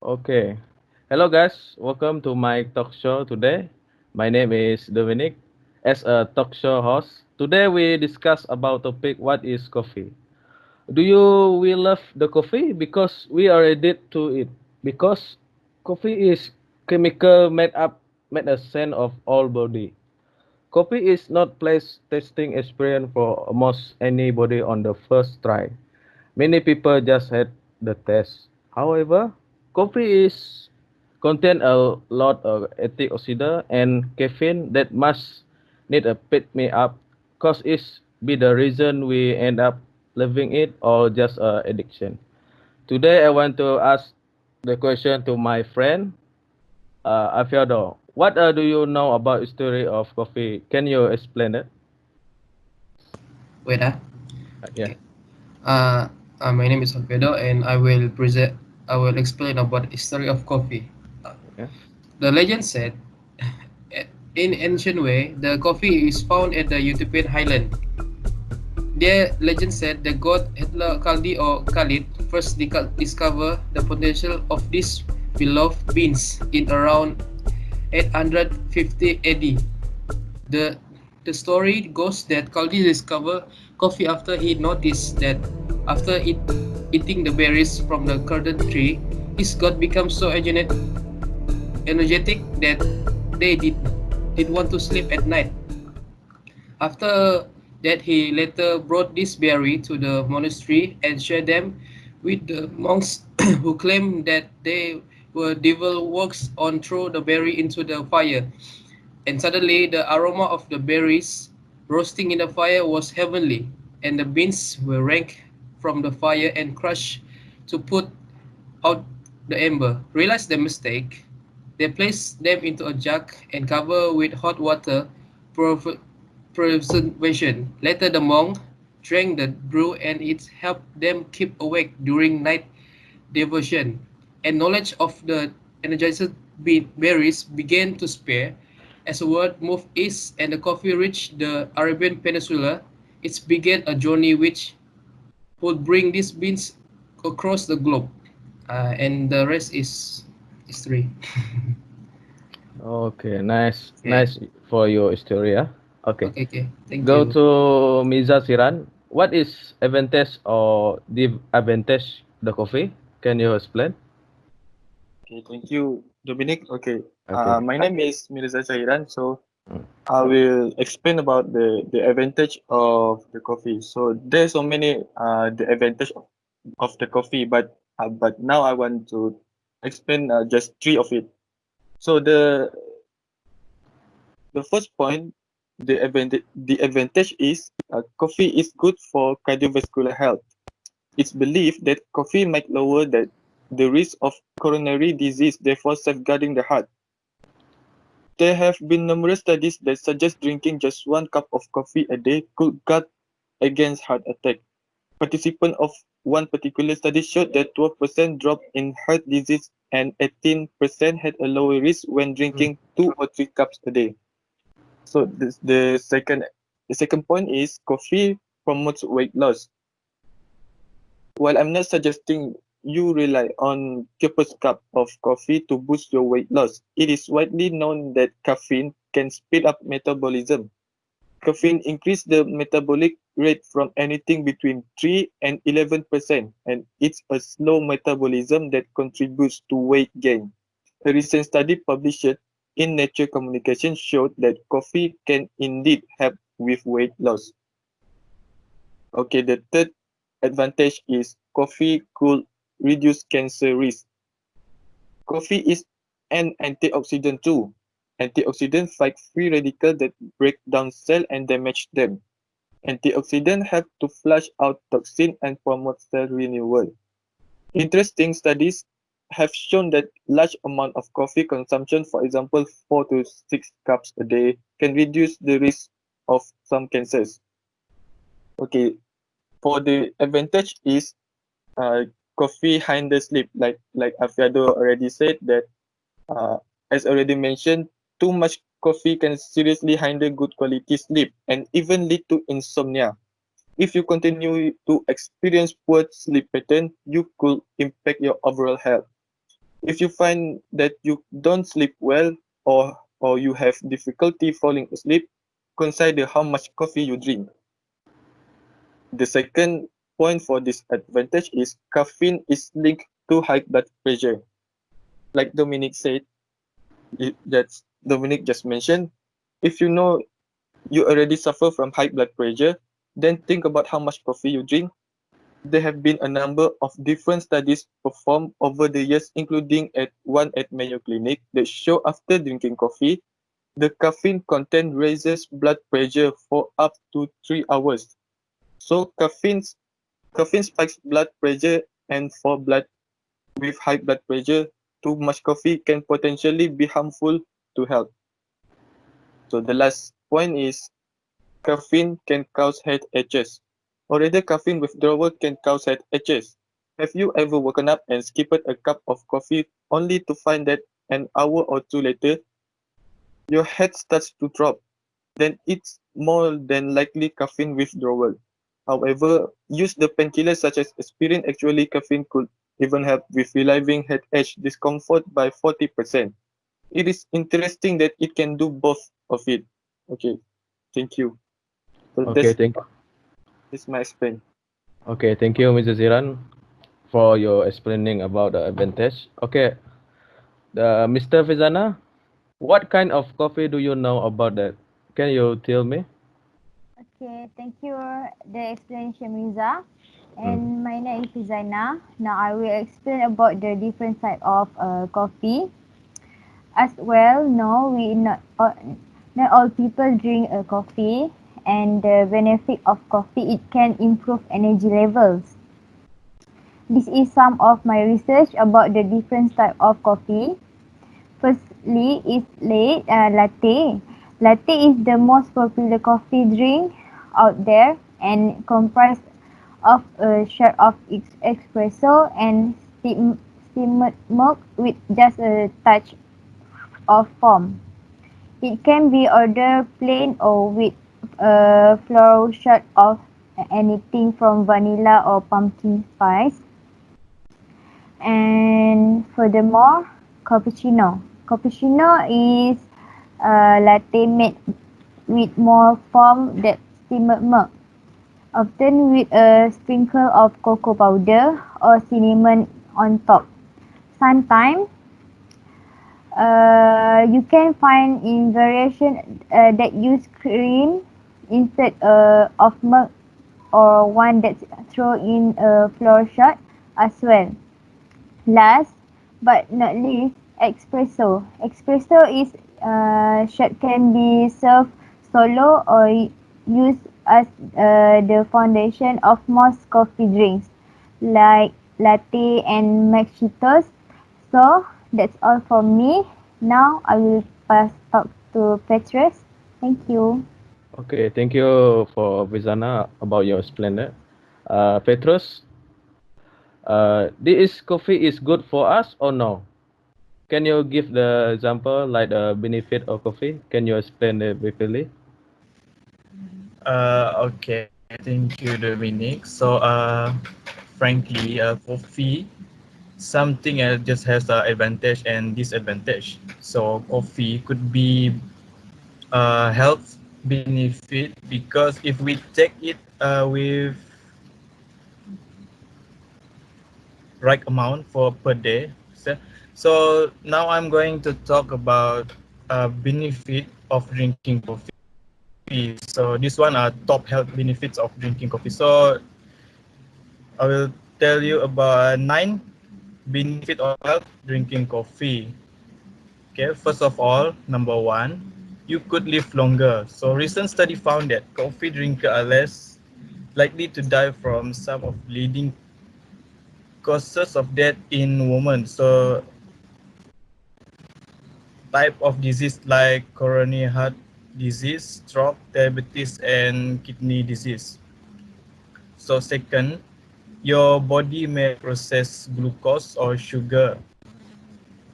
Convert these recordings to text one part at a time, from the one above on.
Okay. Hello, guys. Welcome to my talk show today. My name is Dominic. As a talk show host, today we discuss about topic what is coffee. Do you we love the coffee because we are addicted to it? Because coffee is chemical made a scent of all body. Coffee is not place tasting experience for almost anybody on the first try. Many people just had the taste. However, coffee is contain a lot of antioxidant and caffeine that must need a pick me up cause it's be the reason we end up loving it or just a addiction. Today I want to ask the question to my friend Alfredo. What do you know about story of coffee? Can you explain it? Wait, Yeah. okay. Uh, my name is Alfredo, and I will explain about the history of coffee. Uh, Yeah. the legend said, in ancient way, the coffee is found at the Ethiopian highland. The legend said the god Hitler Kaldi or Khalid first discovered the potential of these beloved beans in around 850 AD. The the story goes that Kaldi discovered coffee after he noticed that after eating the berries from the curtain tree, his gut becomes so energetic that they did want to sleep at night. After that, he later brought this berry to the monastery and shared them with the monks who claimed that they were devil works on throw the berry into the fire. And suddenly the aroma of the berries roasting in the fire was heavenly, and the beans were ranked from the fire and crushed to put out the ember. Realized the mistake, they placed them into a jug and cover with hot water for preservation. Later the monk drank the brew and it helped them keep awake during night devotion, and knowledge of the energized berries began to spread. As the world moved east and the coffee reached the Arabian Peninsula, it began a journey which would bring these beans across the globe. And the rest is history. Okay, nice, Okay, nice for your story. Yeah. Okay. okay, okay. Thank Go you. to Miza Siran. What is advantage or disadvantage the coffee? Can you explain? Okay, thank you, Dominic. Okay, Okay. my name is Mirza Zairan. So Mm. I will explain about the advantage of the coffee. So there's so many the advantage of the coffee, but now I want to explain just three of it. So the first point, the advantage is coffee is good for cardiovascular health. It's believed that coffee might lower the risk of coronary disease, therefore safeguarding the heart. There have been numerous studies that suggest drinking just one cup of coffee a day could guard against heart attack. Participants of one particular study showed that 12% drop in heart disease and 18% had a lower risk when Mm. drinking 2 or 3 cups a day. So the second point is coffee promotes weight loss. While I'm not suggesting you rely on copious cup of coffee to boost your weight loss, it is widely known that caffeine can speed up metabolism. Caffeine increases the metabolic rate from anything between 3 and 11%, and it's a slow metabolism that contributes to weight gain. A recent study published in Nature Communications showed that coffee can indeed help with weight loss. Okay, the third advantage is coffee could reduce cancer risk. Coffee is an antioxidant too. Antioxidants fight free radicals that break down cells and damage them. Antioxidants help to flush out toxins and promote cell renewal. Interesting studies have shown that large amount of coffee consumption, for example 4 to 6 cups a day, can reduce the risk of some cancers. Okay, for the advantage is uh, coffee hinders sleep. Like Alfredo already said that uh, as already mentioned, too much coffee can seriously hinder good quality sleep and even lead to insomnia. If you continue to experience poor sleep pattern, you could impact your overall health. If you find that you don't sleep well or you have difficulty falling asleep, consider how much coffee you drink. The second point for disadvantage is caffeine is linked to high blood pressure. Like Dominic said, that's Dominic just mentioned. If you know you already suffer from high blood pressure, then think about how much coffee you drink. There have been a number of different studies performed over the years, including one at Mayo Clinic, that show after drinking coffee, the caffeine content raises blood pressure for up to 3 hours. So caffeine spikes blood pressure, and for blood with high blood pressure, too much coffee can potentially be harmful to health. So the last point is caffeine can cause headaches. Already caffeine withdrawal can cause headaches. Have you ever woken up and skipped a cup of coffee only to find that an hour or two later your head starts to drop? Then it's more than likely caffeine withdrawal. However, use the painkillers such as aspirin. Actually, caffeine could even help with relieving headache discomfort by 40%. It is interesting that it can do both of it. Okay, thank you. So Okay, thank you. that's my explain. Okay, thank you, Mr. Ziran, for your explaining about the advantage. Okay, Mr. Fizana, what kind of coffee do you know about that? Can you tell me? Okay, thank you the explanation Miza. Mm. And my name is Zaina. Now I will explain about the different type of coffee. As well, no, not all people drink coffee, and the benefit of coffee it can improve energy levels. This is some of my research about the different type of coffee. Firstly is latte. Latte is the most popular coffee drink out there and comprised of a shot of espresso and steamed milk with just a touch of foam. It can be ordered plain or with a floral shot of anything from vanilla or pumpkin spice. And furthermore, cappuccino. Cappuccino is a latte made with more foam than steamed milk, often with a sprinkle of cocoa powder or cinnamon on top. Sometimes you can find in variation that use cream instead of milk or one that throw in a flour shot as well. Last but not least, espresso. Espresso is shot can be served solo or used as the foundation of most coffee drinks like latte and macchiatos. So that's all from me. Now I will pass talk to Petrus. Thank you. Okay, thank you for Fizana about your explainer. Petrus, this coffee is good for us or no? Can you give the example like the benefit of coffee? Can you explain it briefly? Okay, thank you, Dominic. So, frankly, coffee something just has advantage and disadvantage. So, coffee could be health benefit because if we take it with right amount for per day. So now I'm going to talk about benefit of drinking coffee. So this one are top health benefits of drinking coffee. So I will tell you about 9 benefit of health drinking coffee. Okay, first of all, number one, you could live longer. So recent study found that coffee drinkers are less likely to die from some of leading causes of death in women. So type of disease like coronary heart disease, stroke, diabetes, and kidney disease. So second, your body may process glucose or sugar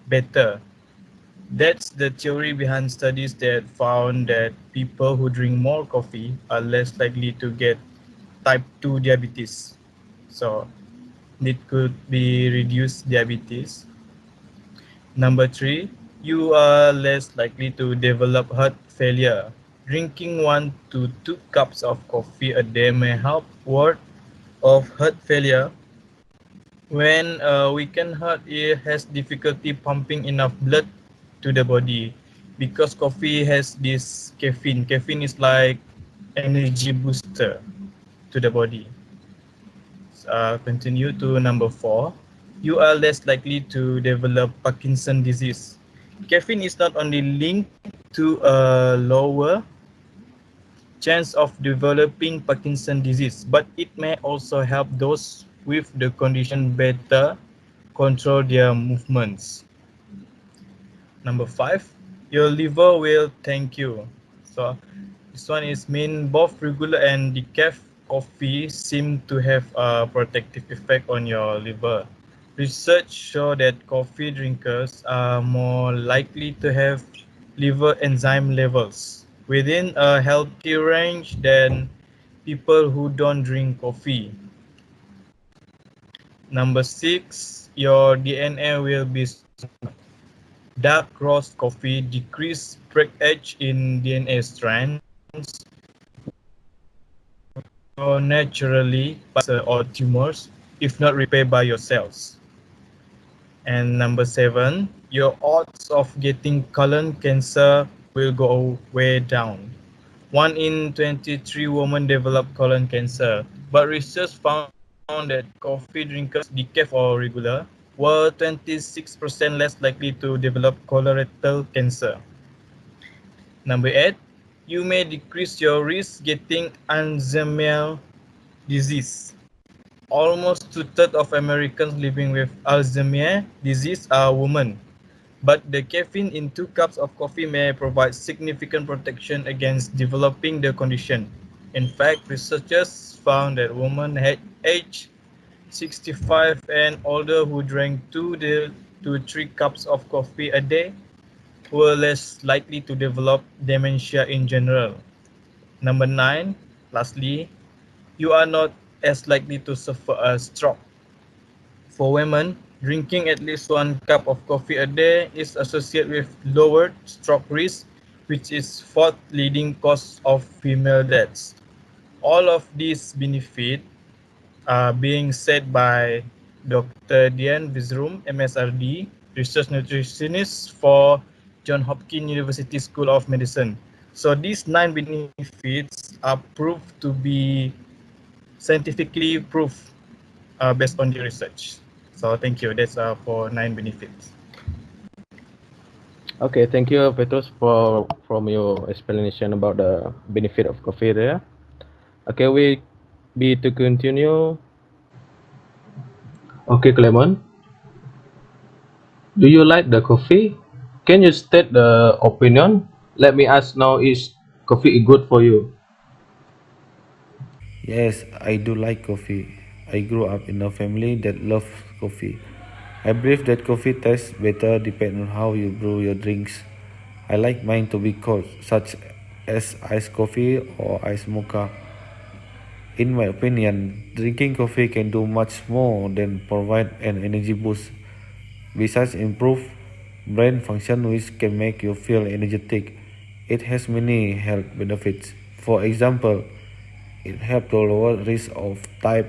better. That's the theory behind studies that found that people who drink more coffee are less likely to get type 2 diabetes. So it could be reduced diabetes. Number three, you are less likely to develop heart failure. Drinking 1 to 2 cups of coffee a day may help ward off heart failure. When a weakened heart it has difficulty pumping enough blood to the body because coffee has this caffeine. Caffeine is like energy booster to the body. Continue to number four. You are less likely to develop Parkinson disease. Caffeine is not only linked to a lower chance of developing Parkinson disease, but it may also help those with the condition better control their movements. Number five, your liver will thank you. So this one is mean both regular and decaf coffee seem to have a protective effect on your liver. Research show that coffee drinkers are more likely to have liver enzyme levels within a healthy range than people who don't drink coffee. Number six, your DNA will be stronger. Dark roast coffee decrease breakage in DNA strands, grow naturally by cancer or tumors if not repaired by your cells. And number seven, your odds of getting colon cancer will go way down. 1 in 23 women develop colon cancer, but research found that coffee drinkers, decaf or regular, were 26% less likely to develop colorectal cancer. Number 8, you may decrease your risk getting Alzheimer's disease. Almost two-thirds of Americans living with Alzheimer's disease are women, but the caffeine in 2 cups of coffee may provide significant protection against developing the condition. In fact, researchers found that women aged 65 and older who drank 2 to 3 cups of coffee a day were less likely to develop dementia in general. Number 9, lastly, you are not as likely to suffer a stroke. For women, drinking at least 1 cup of coffee a day is associated with lowered stroke risk, which is fourth leading cause of female deaths. All of these benefits are being said by Dr. Dian Vizrum, MSRD, research nutritionist for Johns Hopkins University School of Medicine. So these 9 benefits are proved to be scientifically proved based on the research. So thank you. That's for 9 benefits. Okay, thank you, Petrus, for from your explanation about the benefit of coffee there. Okay, we be to continue. Okay, Clement, do you like the coffee? Can you state the opinion? Let me ask now: is coffee good for you? Yes, I do like coffee. I grew up in a family that loves coffee. I believe that coffee tastes better depending on how you brew your drinks. I like mine to be cold, such as iced coffee or iced mocha. In my opinion, drinking coffee can do much more than provide an energy boost. Besides improve brain function which can make you feel energetic, it has many health benefits. For example, it helps to lower risk of type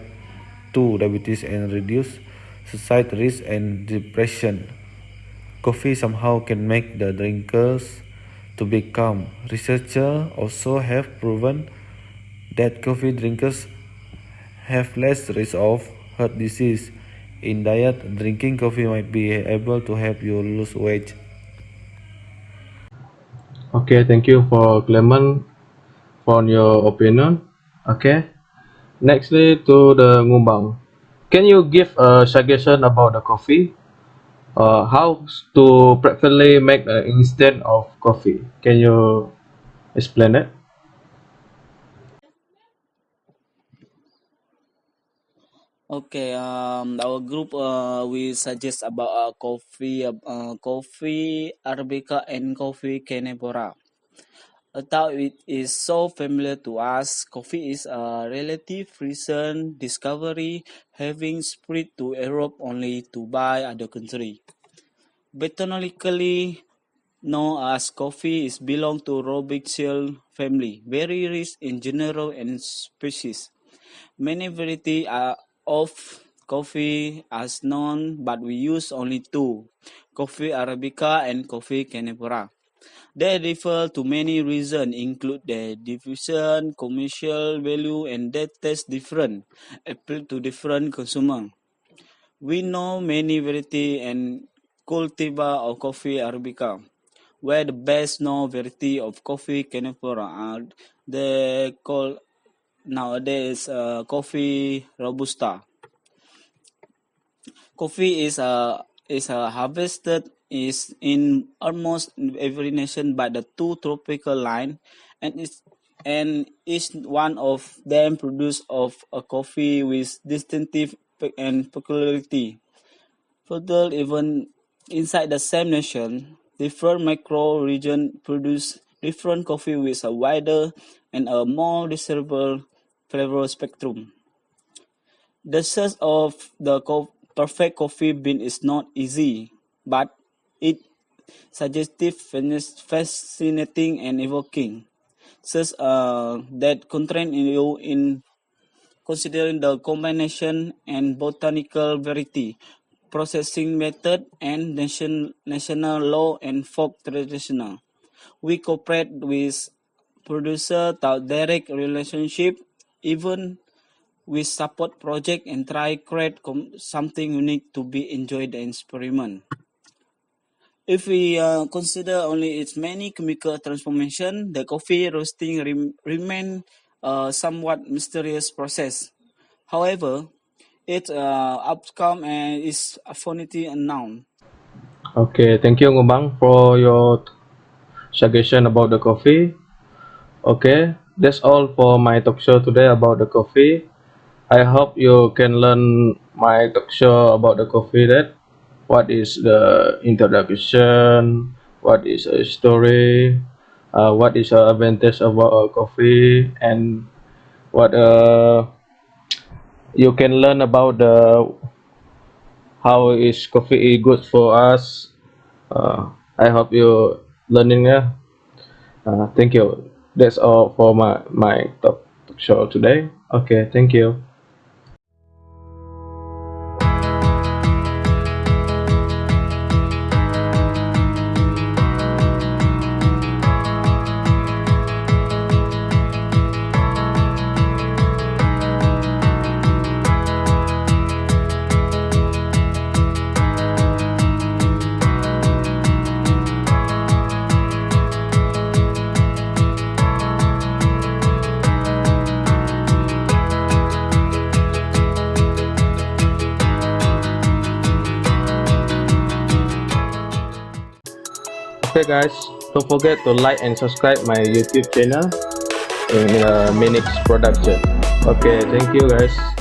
2 diabetes and reduce suicide risk and depression. Coffee somehow can make the drinkers to be calm. Researchers also have proven that coffee drinkers have less risk of heart disease. In diet, drinking coffee might be able to help you lose weight. Okay, thank you for Clement for your opinion. Okay, nextly to the Ngumbang. Can you give a suggestion about the coffee? How to preferably make an instant of coffee? Can you explain it? Okay, our group we suggest about coffee arabica and coffee canebora. Although it is so familiar to us, coffee is a relative recent discovery, having spread to Europe only to by other country. Botanically known as coffee is belong to Robichaceae family, very rich in general and species. Many varieties of coffee are known, but we use only two: coffee arabica and coffee canibora. They differ to many reasons, include their diffusion, commercial value, and their taste different, appeal to different consumers. We know many variety and cultivar of coffee arabica, where the best known variety of coffee canifera are they call nowadays coffee robusta. Coffee is harvested is in almost every nation by the two tropical line, and and each one of them produce of a coffee with distinctive and peculiarity. Further, even inside the same nation, different micro regions produce different coffee with a wider and a more desirable flavor spectrum. The search of the perfect coffee bean is not easy, but it suggestive, fascinating, and evoking. Such that constrain you in considering the combination and botanical variety, processing method, and national law and folk traditional. We cooperate with producer without direct relationship, even we support project and try create something unique to be enjoyed and experiment. If we consider only its many chemical transformation, the coffee roasting remain somewhat mysterious process. However, its outcome is affinity unknown. Okay, thank you, Ngubang, for your suggestion about the coffee. Okay, that's all for my talk show today about the coffee. I hope you can learn my talk show about the coffee, that what is the introduction, what is a story, what is the advantage about coffee, and what you can learn about the how is coffee good for us. I hope you learning. Yeah. Thank you. That's all for my talk show today. Okay, thank you. Okay, guys, don't forget to like and subscribe my YouTube channel in Minix Production. Okay, thank you, guys.